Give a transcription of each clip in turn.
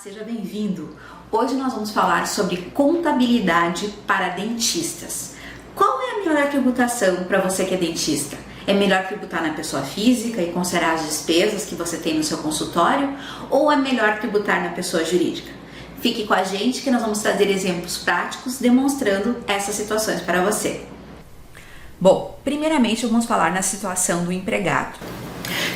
Seja bem-vindo! Hoje nós vamos falar sobre contabilidade para dentistas. Qual é a melhor tributação para você que é dentista? É melhor tributar na pessoa física e considerar as despesas que você tem no seu consultório? Ou é melhor tributar na pessoa jurídica? Fique com a gente que nós vamos trazer exemplos práticos demonstrando essas situações para você. Bom, primeiramente vamos falar na situação do empregado.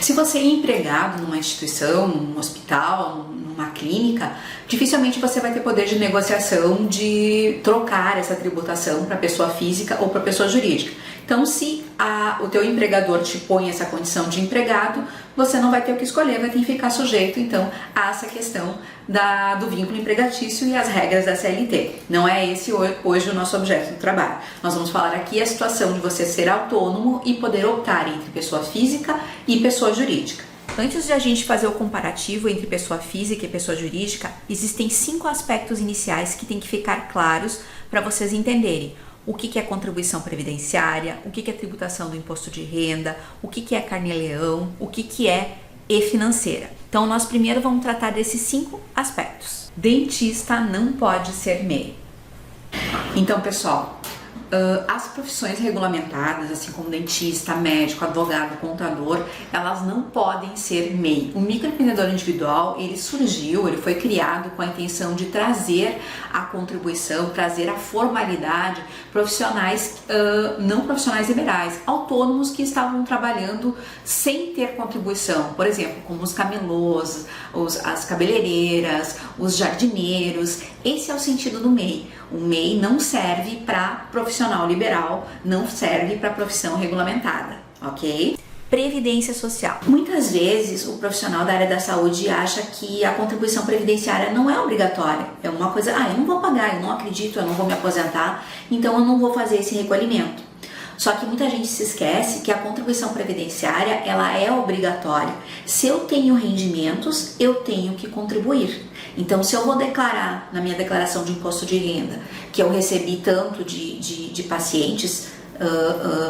Se você é empregado numa instituição, num hospital, numa clínica, dificilmente você vai ter poder de negociação de trocar essa tributação para pessoa física ou para pessoa jurídica. Então, se o teu empregador te põe essa condição de empregado, você não vai ter o que escolher, vai ter que ficar sujeito, então, a essa questão do vínculo empregatício e as regras da CLT. Não é esse hoje o nosso objeto do trabalho. Nós vamos falar aqui a situação de você ser autônomo e poder optar entre pessoa física e pessoa jurídica. Antes de a gente fazer o comparativo entre pessoa física e pessoa jurídica, existem 5 aspectos iniciais que tem que ficar claros para vocês entenderem. O que é contribuição previdenciária, o que é tributação do imposto de renda, o que é carnê-leão, o que é e-financeira. Então, nós primeiro vamos tratar desses 5 aspectos. Dentista não pode ser MEI. Então, pessoal, as profissões regulamentadas, assim como dentista, médico, advogado, contador, elas não podem ser MEI. O microempreendedor individual, ele foi criado com a intenção de trazer a contribuição, trazer a formalidade profissionais, não profissionais liberais, autônomos que estavam trabalhando sem ter contribuição, por exemplo, como os camelôs, as cabeleireiras, os jardineiros. Esse é o sentido do MEI. O MEI não serve para profissional liberal, não serve para profissão regulamentada, ok? Previdência social. Muitas vezes o profissional da área da saúde acha que a contribuição previdenciária não é obrigatória. É uma coisa, eu não vou pagar, eu não acredito, eu não vou me aposentar, então eu não vou fazer esse recolhimento. Só que muita gente se esquece que a contribuição previdenciária, ela é obrigatória. Se eu tenho rendimentos, eu tenho que contribuir. Então, se eu vou declarar na minha declaração de imposto de renda que eu recebi tanto de pacientes,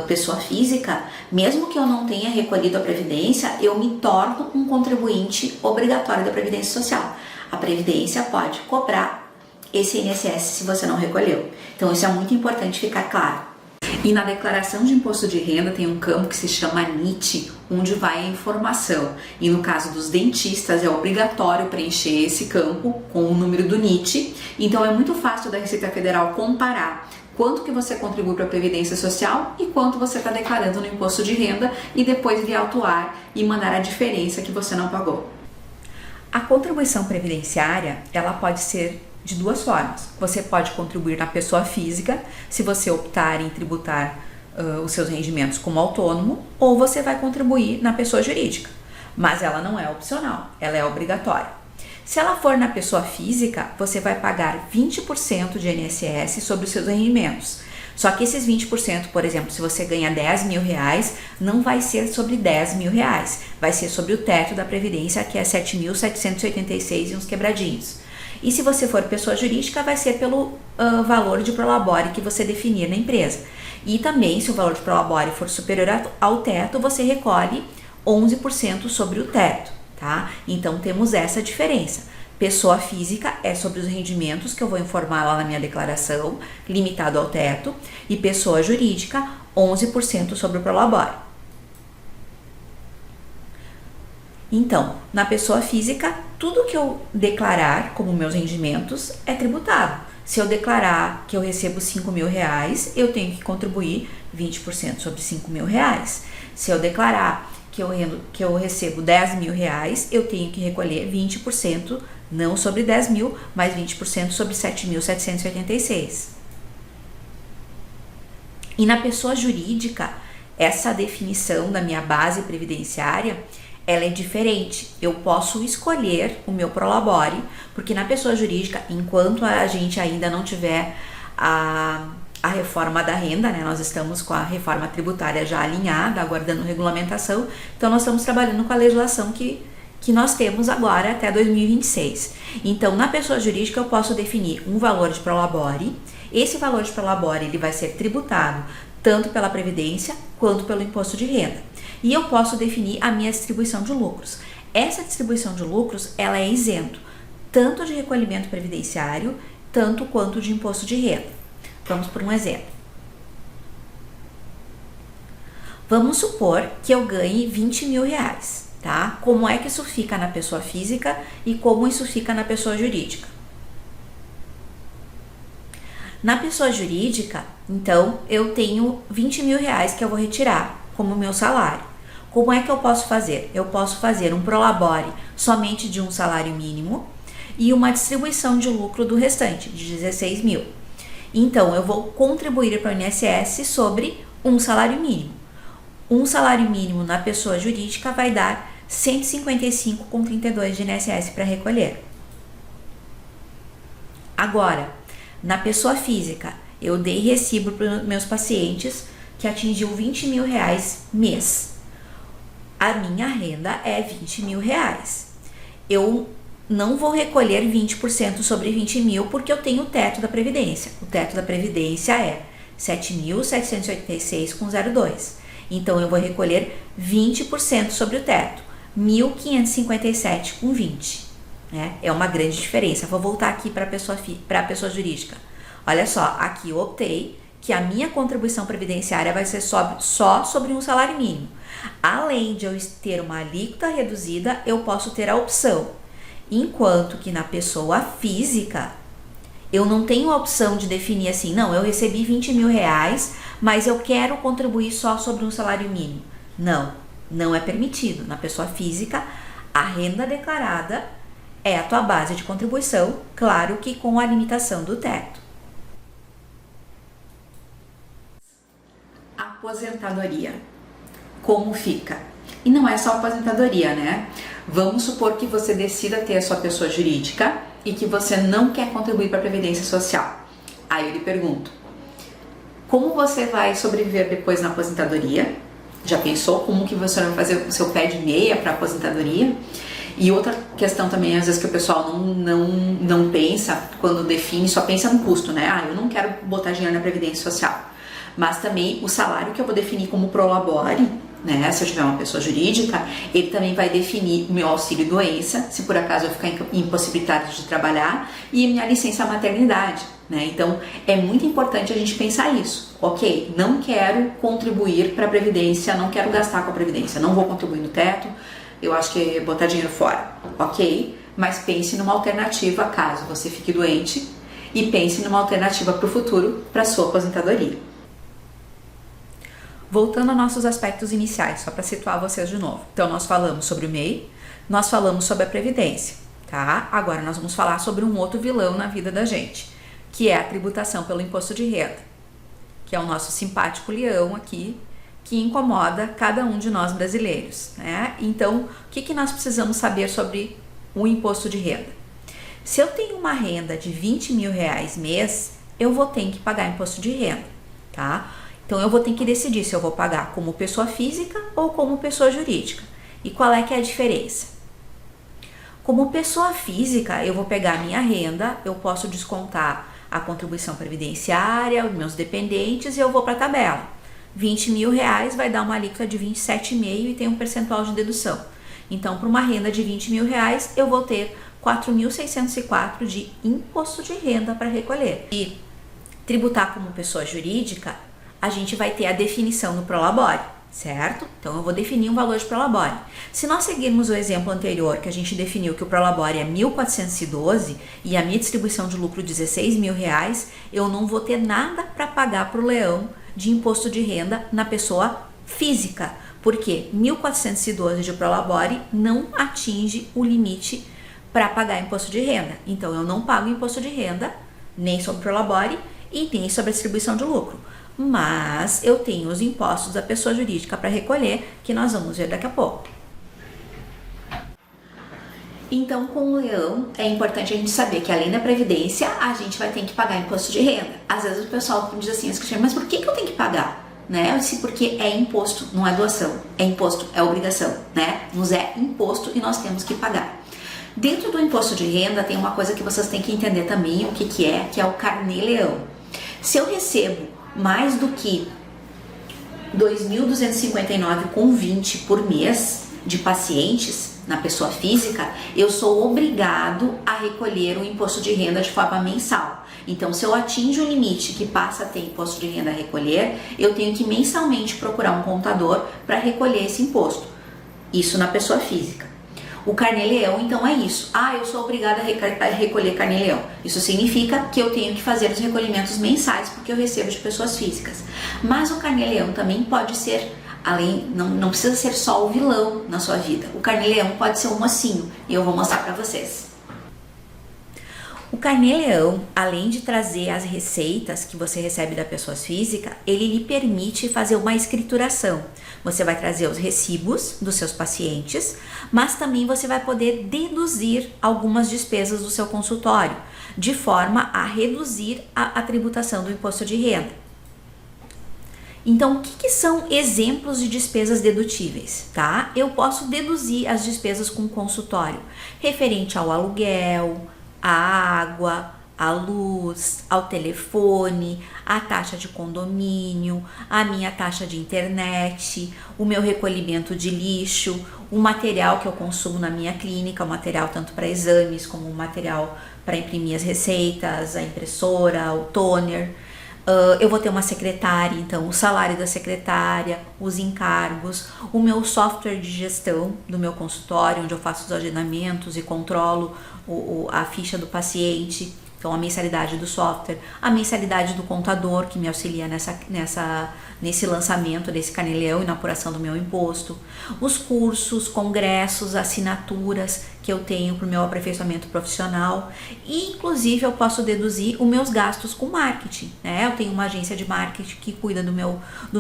pessoa física, mesmo que eu não tenha recolhido a previdência, eu me torno um contribuinte obrigatório da Previdência Social. A Previdência pode cobrar esse INSS se você não recolheu. Então, isso é muito importante ficar claro. E na declaração de imposto de renda tem um campo que se chama NIT, onde vai a informação. E no caso dos dentistas é obrigatório preencher esse campo com o número do NIT. Então é muito fácil da Receita Federal comparar quanto que você contribui para a Previdência Social e quanto você está declarando no imposto de renda e depois vir autuar e mandar a diferença que você não pagou. A contribuição previdenciária, ela pode ser de 2 formas. Você pode contribuir na pessoa física, se você optar em tributar os seus rendimentos como autônomo, ou você vai contribuir na pessoa jurídica, mas ela não é opcional, ela é obrigatória. Se ela for na pessoa física, você vai pagar 20% de INSS sobre os seus rendimentos. Só que esses 20%, por exemplo, se você ganha 10 mil reais, não vai ser sobre 10 mil reais, vai ser sobre o teto da Previdência, que é 7.786 e uns quebradinhos. E se você for pessoa jurídica, vai ser pelo valor de prolabore que você definir na empresa. E também, se o valor de prolabore for superior ao teto, você recolhe 11% sobre o teto, tá? Então, temos essa diferença. Pessoa física é sobre os rendimentos, que eu vou informar lá na minha declaração, limitado ao teto. E pessoa jurídica, 11% sobre o prolabore. Então, na pessoa física, tudo que eu declarar como meus rendimentos é tributado. Se eu declarar que eu recebo 5 mil reais, eu tenho que contribuir 20% sobre 5 mil reais. Se eu declarar que eu recebo 10 mil reais, eu tenho que recolher 20%, não sobre 10 mil, mas 20% sobre 7.786. E na pessoa jurídica, essa definição da minha base previdenciária, ela é diferente. Eu posso escolher o meu prolabore, porque na pessoa jurídica, enquanto a gente ainda não tiver a reforma da renda, né, nós estamos com a reforma tributária já alinhada, aguardando regulamentação, então nós estamos trabalhando com a legislação que nós temos agora até 2026. Então, na pessoa jurídica, eu posso definir um valor de prolabore. Esse valor de prolabore, ele vai ser tributado tanto pela Previdência quanto pelo imposto de renda. E eu posso definir a minha distribuição de lucros. Essa distribuição de lucros, ela é isento tanto de recolhimento previdenciário, tanto quanto de imposto de renda. Vamos por um exemplo. Vamos supor que eu ganhe 20 mil reais, tá? Como é que isso fica na pessoa física e como isso fica na pessoa jurídica? Na pessoa jurídica, então, eu tenho 20 mil reais que eu vou retirar como meu salário. Como é que eu posso fazer? Eu posso fazer um prolabore somente de um salário mínimo e uma distribuição de lucro do restante, de 16 mil. Então, eu vou contribuir para o INSS sobre um salário mínimo. Um salário mínimo na pessoa jurídica vai dar 155,32 de INSS para recolher. Agora, na pessoa física, eu dei recibo para os meus pacientes que atingiu 20 mil reais mês. A minha renda é 20 mil reais. Eu não vou recolher 20% sobre 20 mil porque eu tenho o teto da Previdência. O teto da Previdência é 7.786,02. Então, eu vou recolher 20% sobre o teto, 1.557,20. Né? É uma grande diferença. Vou voltar aqui para a pessoa jurídica. Olha só, aqui eu optei que a minha contribuição previdenciária vai ser só sobre um salário mínimo. Além de eu ter uma alíquota reduzida, eu posso ter a opção. Enquanto que na pessoa física, eu não tenho a opção de definir assim, não, eu recebi 20 mil reais, mas eu quero contribuir só sobre um salário mínimo. Não, não é permitido. Na pessoa física, a renda declarada é a tua base de contribuição, claro que com a limitação do teto. Aposentadoria. Como fica? E não é só aposentadoria, né? Vamos supor que você decida ter a sua pessoa jurídica e que você não quer contribuir para a Previdência Social. Aí eu lhe pergunto, como você vai sobreviver depois na aposentadoria? Já pensou como que você vai fazer o seu pé de meia para a aposentadoria? E outra questão também, às vezes, que o pessoal não pensa quando define, só pensa no custo, né? Ah, eu não quero botar dinheiro na Previdência Social. Mas também o salário que eu vou definir como prolabore, né? Se eu tiver uma pessoa jurídica, ele também vai definir o meu auxílio doença, se por acaso eu ficar impossibilitado de trabalhar, e minha licença maternidade, né? Então, é muito importante a gente pensar isso. Ok, não quero contribuir para a Previdência, não quero gastar com a Previdência, não vou contribuir no teto, eu acho que é botar dinheiro fora. Ok, mas pense numa alternativa caso você fique doente e pense numa alternativa para o futuro, para a sua aposentadoria. Voltando aos nossos aspectos iniciais, só para situar vocês de novo. Então, nós falamos sobre o MEI, nós falamos sobre a Previdência, tá? Agora nós vamos falar sobre um outro vilão na vida da gente, que é a tributação pelo imposto de renda, que é o nosso simpático leão aqui, que incomoda cada um de nós brasileiros, né? Então, o que nós precisamos saber sobre o imposto de renda? Se eu tenho uma renda de 20 mil reais mês, eu vou ter que pagar imposto de renda, tá? Então, eu vou ter que decidir se eu vou pagar como pessoa física ou como pessoa jurídica. E qual é que é a diferença? Como pessoa física, eu vou pegar a minha renda, eu posso descontar a contribuição previdenciária, os meus dependentes e eu vou para a tabela. 20 mil reais vai dar uma alíquota de 27,5% e tem um percentual de dedução. Então, para uma renda de 20 mil reais, eu vou ter 4.604 de imposto de renda para recolher. E tributar como pessoa jurídica, a gente vai ter a definição no prolabore, certo? Então, eu vou definir um valor de prolabore. Se nós seguirmos o exemplo anterior, que a gente definiu que o prolabore é 1.412 e a minha distribuição de lucro 16 mil reais, eu não vou ter nada para pagar para o leão de imposto de renda na pessoa física, porque 1.412 de prolabore não atinge o limite para pagar imposto de renda. Então, eu não pago imposto de renda nem sobre prolabore e nem sobre a distribuição de lucro. Mas eu tenho os impostos da pessoa jurídica para recolher, que nós vamos ver daqui a pouco. Então, com o leão, é importante a gente saber que além da previdência, a gente vai ter que pagar imposto de renda. Às vezes o pessoal diz assim, mas por que eu tenho que pagar? Né? Eu disse, porque é imposto, não é doação. É imposto, é obrigação, né? Nos é imposto e nós temos que pagar. Dentro do imposto de renda, tem uma coisa que vocês têm que entender também o que é o carnê-leão. Se eu recebo mais do que R$ 2.259,20 por mês de pacientes, na pessoa física, eu sou obrigado a recolher o imposto de renda de forma mensal. Então, se eu atinjo o limite que passa a ter imposto de renda a recolher, eu tenho que mensalmente procurar um contador para recolher esse imposto. Isso na pessoa física. O carnê-leão, então, é isso. Eu sou obrigada a recolher carnê-leão. Isso significa que eu tenho que fazer os recolhimentos mensais, porque eu recebo de pessoas físicas. Mas o carnê-leão também pode ser, não precisa ser só o vilão na sua vida. O carnê-leão pode ser o mocinho, e eu vou mostrar para vocês. O carnê-leão, além de trazer as receitas que você recebe da pessoa física, ele lhe permite fazer uma escrituração. Você vai trazer os recibos dos seus pacientes, mas também você vai poder deduzir algumas despesas do seu consultório, de forma a reduzir a tributação do imposto de renda. Então, o que são exemplos de despesas dedutíveis, tá? Eu posso deduzir as despesas com o consultório, referente ao aluguel, à água, à luz, ao telefone, à taxa de condomínio, a minha taxa de internet, o meu recolhimento de lixo, o material que eu consumo na minha clínica, o material tanto para exames como o material para imprimir as receitas, a impressora, o toner. Eu vou ter uma secretária, então o salário da secretária, os encargos, o meu software de gestão do meu consultório, onde eu faço os agendamentos e controlo a ficha do paciente, então a mensalidade do software, a mensalidade do contador que me auxilia nesse lançamento desse carnê-leão e na apuração do meu imposto, os cursos, congressos, assinaturas que eu tenho para o meu aperfeiçoamento profissional, e inclusive eu posso deduzir os meus gastos com marketing, né? Eu tenho uma agência de marketing que cuida do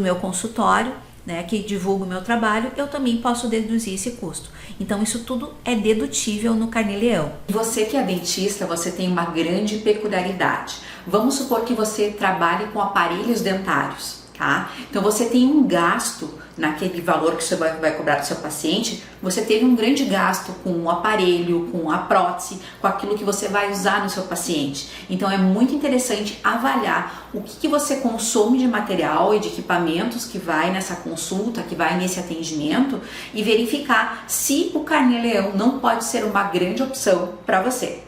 meu consultório, né, que divulga o meu trabalho, eu também posso deduzir esse custo. Então isso tudo é dedutível no carnê-leão. Você que é dentista, você tem uma grande peculiaridade. Vamos supor que você trabalhe com aparelhos dentários, tá? Então você tem um gasto naquele valor que você vai cobrar do seu paciente, você teve um grande gasto com o aparelho, com a prótese, com aquilo que você vai usar no seu paciente. Então é muito interessante avaliar o que você consome de material e de equipamentos que vai nessa consulta, que vai nesse atendimento, e verificar se o carnê-leão não pode ser uma grande opção para você.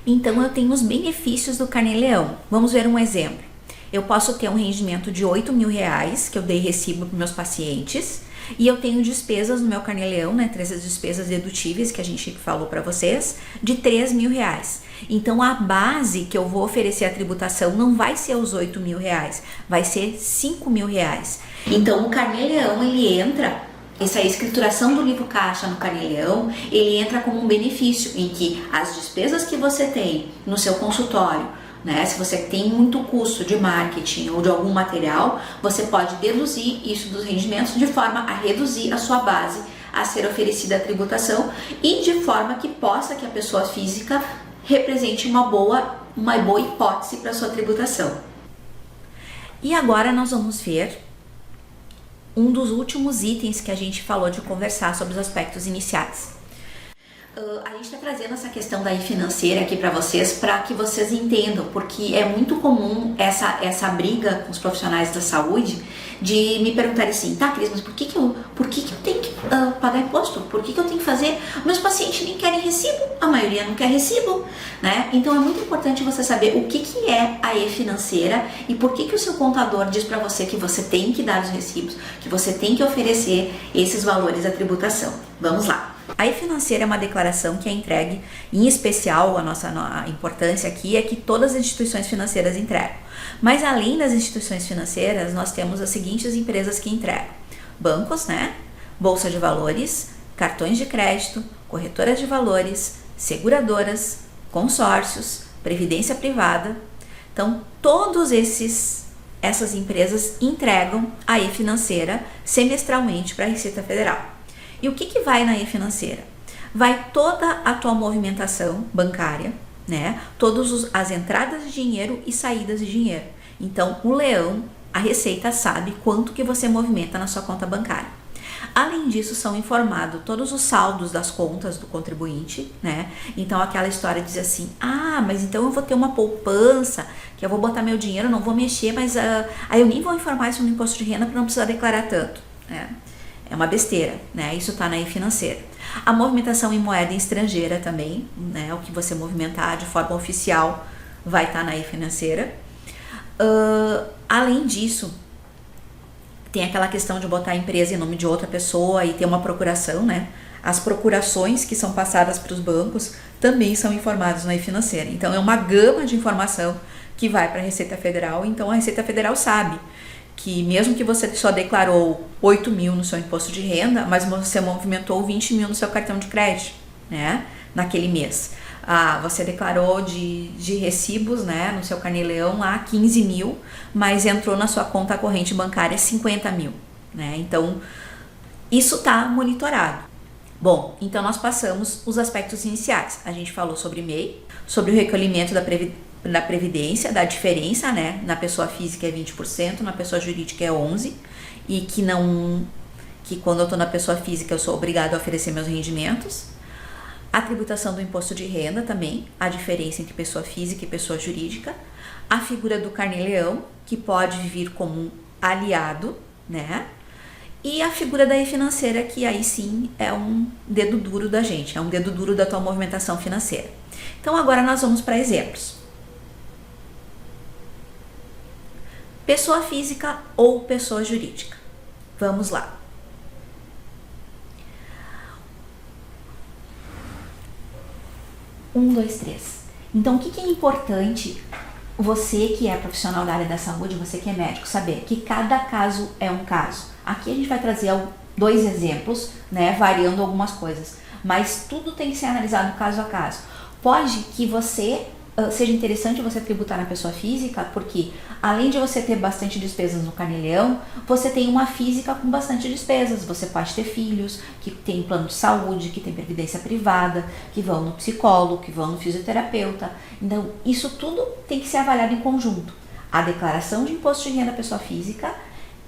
Então eu tenho os benefícios do carnê-leão. Vamos ver um exemplo. Eu posso ter um rendimento de R$8.000 que eu dei recibo para meus pacientes, e eu tenho despesas no meu carnê-leão, né, essas despesas dedutíveis que a gente falou para vocês, de R$3.000. Então a base que eu vou oferecer a tributação não vai ser os R$8.000, vai ser R$5.000. Então o carnê-leão, ele entra, essa escrituração do livro caixa no carnê-leão, ele entra como um benefício em que as despesas que você tem no seu consultório, né, se você tem muito custo de marketing ou de algum material, você pode deduzir isso dos rendimentos de forma a reduzir a sua base a ser oferecida a tributação, e de forma que a pessoa física represente uma boa hipótese para a sua tributação. E agora nós vamos ver um dos últimos itens que a gente falou de conversar sobre os aspectos iniciais. A gente está trazendo essa questão da financeira aqui para vocês, para que vocês entendam, porque é muito comum essa briga com os profissionais da saúde de me perguntarem assim, tá, Cris, mas por que eu tenho que pagar imposto? Por que eu tenho que fazer? Meus pacientes nem querem recibo, a maioria não quer recibo, né? Então é muito importante você saber o que é a e-financeira e por que o seu contador diz para você que você tem que dar os recibos, que você tem que oferecer esses valores da tributação. Vamos lá. A e-financeira é uma declaração que é entregue, em especial a importância aqui é que todas as instituições financeiras entregam. Mas além das instituições financeiras, nós temos as seguintes empresas que entregam: bancos, né? Bolsa de valores, cartões de crédito, corretoras de valores, seguradoras, consórcios, previdência privada. Então, todos essas empresas entregam a e-financeira semestralmente para a Receita Federal. E o que vai na e-financeira? Vai toda a tua movimentação bancária, né? Todas as entradas de dinheiro e saídas de dinheiro. Então, o leão, a Receita sabe quanto que você movimenta na sua conta bancária. Além disso, são informados todos os saldos das contas do contribuinte, né? Então, aquela história diz assim, mas então eu vou ter uma poupança, que eu vou botar meu dinheiro, não vou mexer, mas aí eu nem vou informar isso no imposto de renda para não precisar declarar tanto, né? É uma besteira, né? Isso está na e-financeira. A movimentação em moeda estrangeira também, né? O que você movimentar de forma oficial vai estar na e-financeira. Além disso, tem aquela questão de botar a empresa em nome de outra pessoa e ter uma procuração, né? As procurações que são passadas para os bancos também são informadas na e-financeira. Então, é uma gama de informação que vai para a Receita Federal. Então, a Receita Federal sabe que mesmo que você só declarou 8 mil no seu imposto de renda, mas você movimentou 20 mil no seu cartão de crédito, né? Naquele mês. Você declarou de recibos, né, no seu Carnê-Leão lá 15 mil, mas entrou na sua conta corrente bancária 50 mil, né? Então, isso está monitorado. Bom, então nós passamos os aspectos iniciais. A gente falou sobre MEI, sobre o recolhimento da Previdência, da diferença, né? Na pessoa física é 20%, na pessoa jurídica é 11%, e que quando eu estou na pessoa física eu sou obrigado a oferecer meus rendimentos. A tributação do imposto de renda também, a diferença entre pessoa física e pessoa jurídica. A figura do Carnê-Leão, que pode vir como um aliado, né? E a figura da e-financeira, que aí sim é um dedo duro da gente, é um dedo duro da tua movimentação financeira. Então agora nós vamos para exemplos. Pessoa física ou pessoa jurídica? Vamos lá. Um, dois, três. Então, o que é importante você que é profissional da área da saúde, você que é médico, saber que cada caso é um caso. Aqui a gente vai trazer 2 exemplos, né, variando algumas coisas, mas tudo tem que ser analisado caso a caso. Pode que seja interessante você tributar na pessoa física, porque além de você ter bastante despesas no Carnê-Leão, você tem uma física com bastante despesas. Você pode ter filhos que tem plano de saúde, que tem previdência privada, que vão no psicólogo, que vão no fisioterapeuta. Então, isso tudo tem que ser avaliado em conjunto. A declaração de imposto de renda da pessoa física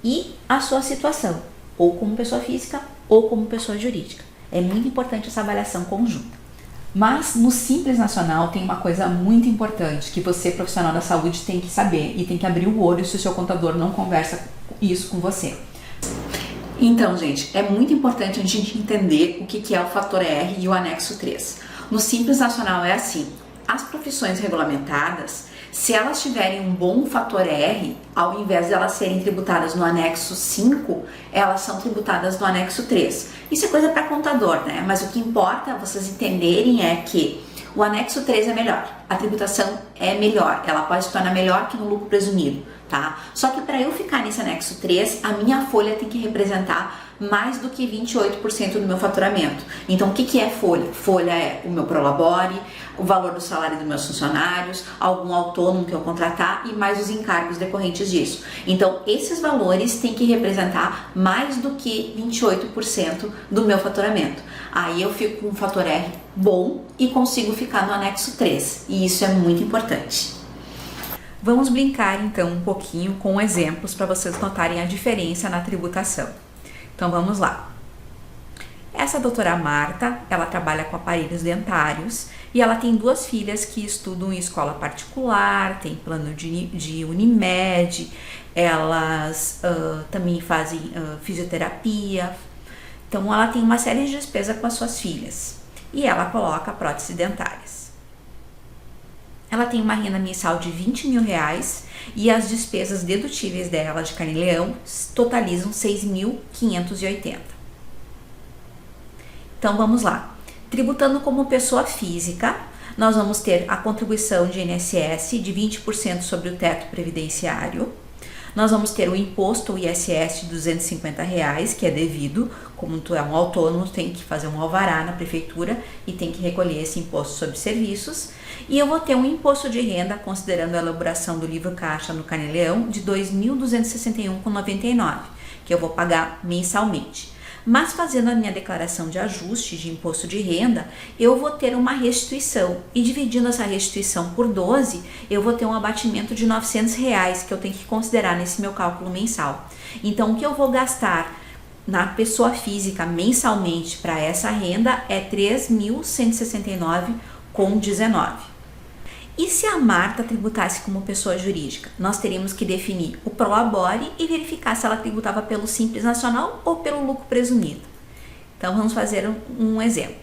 e a sua situação, ou como pessoa física ou como pessoa jurídica. É muito importante essa avaliação conjunta. Mas no Simples Nacional tem uma coisa muito importante que você, profissional da saúde, tem que saber e tem que abrir o olho se o seu contador não conversa isso com você. Então, gente, é muito importante a gente entender o que é o fator R e o anexo 3. No Simples Nacional é assim: as profissões regulamentadas, se elas tiverem um bom fator R, ao invés de elas serem tributadas no anexo 5, elas são tributadas no anexo 3. Isso é coisa para contador, né? Mas o que importa vocês entenderem é que o anexo 3 é melhor, a tributação é melhor, ela pode se tornar melhor que no lucro presumido, tá? Só que para eu ficar nesse anexo 3, a minha folha tem que representar mais do que 28% do meu faturamento. Então, o que é folha? Folha é o meu prolabore, o valor do salário dos meus funcionários, algum autônomo que eu contratar e mais os encargos decorrentes disso. Então, esses valores têm que representar mais do que 28% do meu faturamento. Aí eu fico com um fator R bom e consigo ficar no anexo 3. E isso é muito importante. Vamos brincar então um pouquinho com exemplos para vocês notarem a diferença na tributação. Então vamos lá. Essa doutora Marta, ela trabalha com aparelhos dentários e ela tem 2 filhas que estudam em escola particular, tem plano de Unimed, elas também fazem fisioterapia. Então ela tem uma série de despesas com as suas filhas e ela coloca próteses dentárias. Ela tem uma renda mensal de R$20 mil e as despesas dedutíveis dela de Carnê-Leão totalizam 6.580. Então vamos lá. Tributando como pessoa física, nós vamos ter a contribuição de INSS de 20% sobre o teto previdenciário. Nós vamos ter o imposto, o ISS, de R$250, que é devido, como tu é um autônomo, tem que fazer um alvará na prefeitura e tem que recolher esse imposto sobre serviços. E eu vou ter um imposto de renda, considerando a elaboração do livro caixa no Carnê-Leão, de R$ 2.261,99, que eu vou pagar mensalmente. Mas fazendo a minha declaração de ajuste de imposto de renda, eu vou ter uma restituição e dividindo essa restituição por 12, eu vou ter um abatimento de R$900 que eu tenho que considerar nesse meu cálculo mensal. Então, o que eu vou gastar na pessoa física mensalmente para essa renda é R$3.169,19. E se a Marta tributasse como pessoa jurídica? Nós teríamos que definir o prolabore e verificar se ela tributava pelo Simples Nacional ou pelo lucro presumido. Então vamos fazer um exemplo.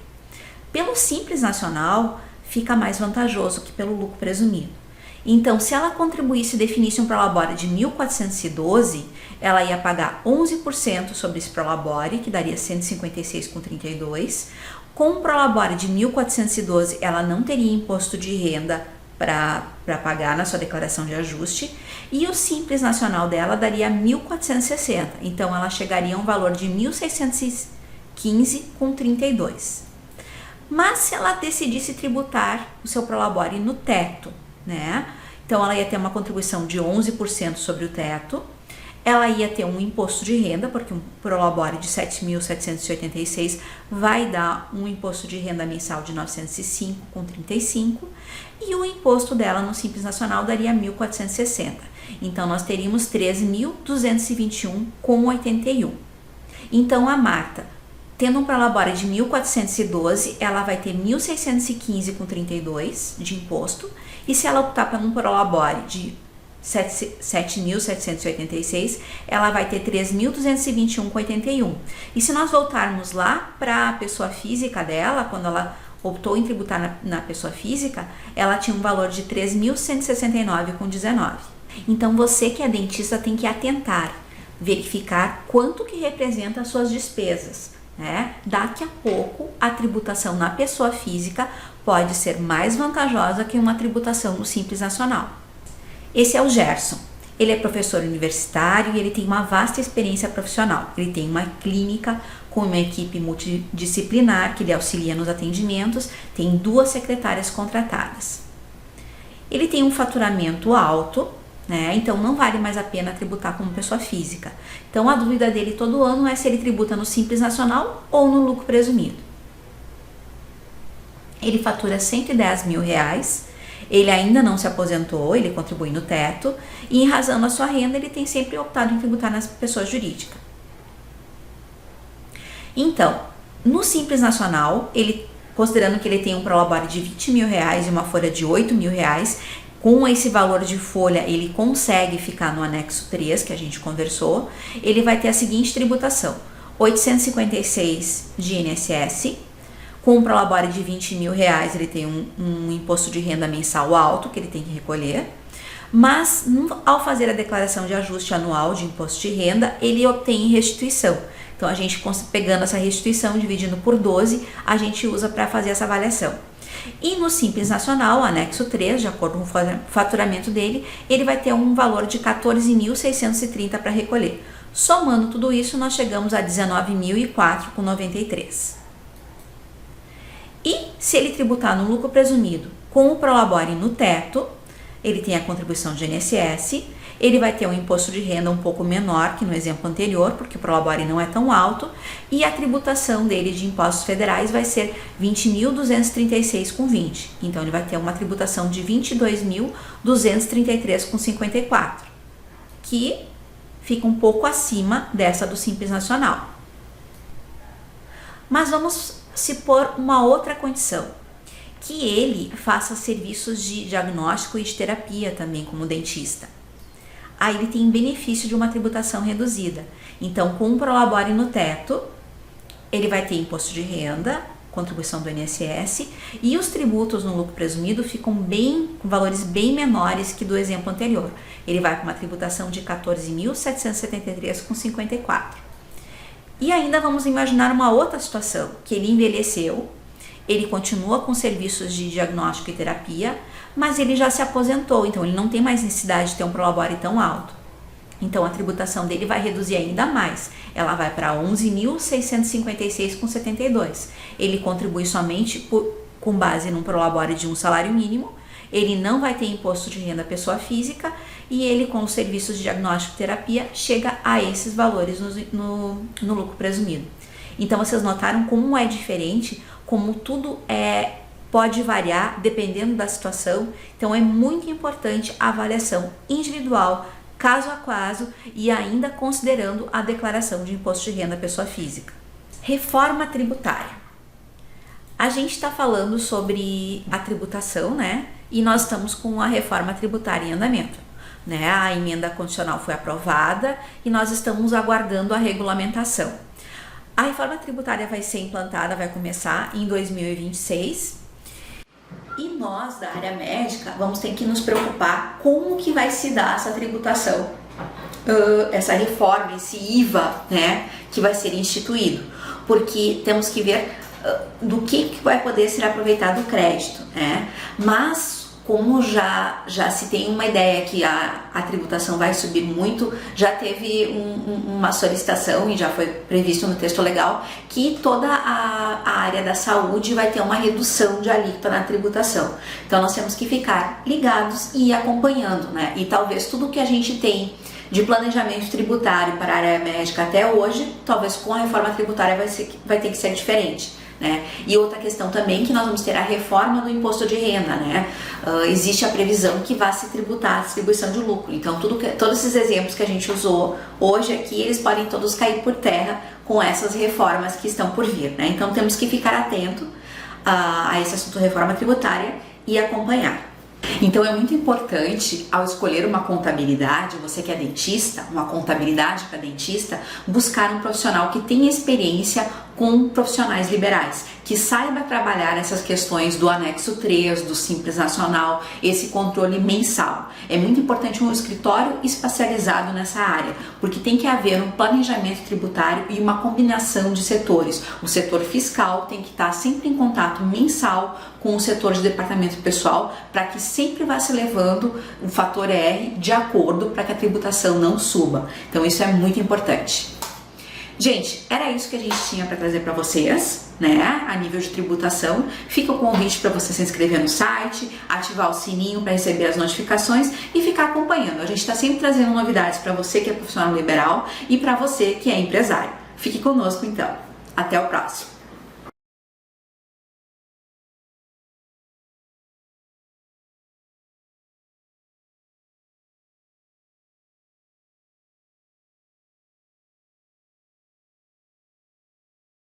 Pelo Simples Nacional fica mais vantajoso que pelo lucro presumido. Então, se ela contribuísse e definisse um prolabore de 1.412, ela ia pagar 11% sobre esse prolabore, que daria 156,32. Com um prolabore de 1.412, ela não teria imposto de renda para pagar na sua declaração de ajuste, e o Simples Nacional dela daria 1.460. Então, ela chegaria a um valor de 1.615,32. Mas se ela decidisse tributar o seu prolabore no teto, né? Então ela ia ter uma contribuição de 11% sobre o teto, ela ia ter um imposto de renda, porque um prolabore de 7.786 vai dar um imposto de renda mensal de 905,35, e o imposto dela no Simples Nacional daria 1.460. Então nós teríamos 13.221,81. Então a Marta, tendo um prolabore de 1.412, ela vai ter 1.615,32 de imposto, e se ela optar por um prolabore de 7.786, ela vai ter 3.221,81. E se nós voltarmos lá para a pessoa física dela, quando ela optou em tributar na pessoa física, ela tinha um valor de 3.169,19. Então você que é dentista tem que atentar, verificar quanto que representa as suas despesas. Daqui a pouco a tributação na pessoa física pode ser mais vantajosa que uma tributação no Simples Nacional. Esse é o Gerson. Ele é professor universitário e ele tem uma vasta experiência profissional. Ele tem uma clínica com uma equipe multidisciplinar que lhe auxilia nos atendimentos, tem 2 secretárias contratadas. Ele tem um faturamento alto, então não vale mais a pena tributar como pessoa física. Então a dúvida dele todo ano é se ele tributa no Simples Nacional ou no lucro presumido. Ele fatura R$110 mil, ele ainda não se aposentou, ele contribui no teto, e em razão da sua renda ele tem sempre optado em tributar nas pessoas jurídicas. Então, no Simples Nacional, ele, considerando que ele tem um prolabore de R$20 mil e uma folha de R$8 mil, com esse valor de folha ele consegue ficar no anexo 3 que a gente conversou, ele vai ter a seguinte tributação: 856 de INSS, com um prolabore de R$20 mil ele tem um imposto de renda mensal alto que ele tem que recolher, mas ao fazer a declaração de ajuste anual de imposto de renda, ele obtém restituição. Então a gente pegando essa restituição, dividindo por 12, a gente usa para fazer essa avaliação. E no Simples Nacional, anexo 3, de acordo com o faturamento dele, ele vai ter um valor de 14.630 para recolher. Somando tudo isso, nós chegamos a 19.004,93. E se ele tributar no lucro presumido com o prolabore no teto, ele tem a contribuição de INSS, ele vai ter um imposto de renda um pouco menor que no exemplo anterior, porque o prolabore não é tão alto, e a tributação dele de impostos federais vai ser 20.236,20. Então ele vai ter uma tributação de 22.233,54, que fica um pouco acima dessa do Simples Nacional. Mas vamos se pôr uma outra condição, que ele faça serviços de diagnóstico e de terapia também como dentista. Aí ele tem benefício de uma tributação reduzida. Então, com um prolabore no teto, ele vai ter imposto de renda, contribuição do INSS, e os tributos no lucro presumido ficam com valores bem menores que do exemplo anterior. Ele vai com uma tributação de 14.773,54. E ainda vamos imaginar uma outra situação, que ele envelheceu, ele continua com serviços de diagnóstico e terapia, mas ele já se aposentou, então ele não tem mais necessidade de ter um prolabore tão alto. Então a tributação dele vai reduzir ainda mais, ela vai para 11.656,72. Ele contribui somente com base num prolabore de um salário mínimo, ele não vai ter imposto de renda pessoa física, e ele com os serviços de diagnóstico e terapia chega a esses valores no lucro presumido. Então vocês notaram como é diferente, como tudo pode variar dependendo da situação. Então é muito importante a avaliação individual, caso a caso, e ainda considerando a declaração de imposto de renda pessoa física. Reforma tributária. A gente está falando sobre a tributação, E nós estamos com a reforma tributária em andamento. A emenda constitucional foi aprovada e nós estamos aguardando a regulamentação. A reforma tributária vai ser implantada, vai começar em 2026. E nós, da área médica, vamos ter que nos preocupar como que vai se dar essa tributação, essa reforma, esse IVA, né, que vai ser instituído. Porque temos que ver do que vai poder ser aproveitado o crédito, né? Mas como já se tem uma ideia que a tributação vai subir muito, já teve uma solicitação e já foi previsto no texto legal que toda a área da saúde vai ter uma redução de alíquota na tributação. Então nós temos que ficar ligados e ir acompanhando, né? E talvez tudo que a gente tem de planejamento tributário para a área médica até hoje, talvez com a reforma tributária vai ter que ser diferente, né? E outra questão também que nós vamos ter a reforma do imposto de renda, né? Existe a previsão que vai se tributar a distribuição de lucro. Então todos esses exemplos que a gente usou hoje aqui, eles podem todos cair por terra com essas reformas que estão por vir, né? Então temos que ficar atento a esse assunto reforma tributária e acompanhar. Então é muito importante, ao escolher uma contabilidade, você que é dentista, uma contabilidade para dentista, buscar um profissional que tenha experiência com profissionais liberais, que saiba trabalhar essas questões do anexo 3, do Simples Nacional, esse controle mensal. É muito importante um escritório especializado nessa área, porque tem que haver um planejamento tributário e uma combinação de setores. O setor fiscal tem que estar sempre em contato mensal com o setor de departamento pessoal, para que sempre vá se levando o fator R de acordo para que a tributação não suba. Então isso é muito importante. Gente, era isso que a gente tinha para trazer para vocês, né, a nível de tributação. Fica o convite para você se inscrever no site, ativar o sininho para receber as notificações e ficar acompanhando. A gente está sempre trazendo novidades para você que é profissional liberal e para você que é empresário. Fique conosco então. Até o próximo.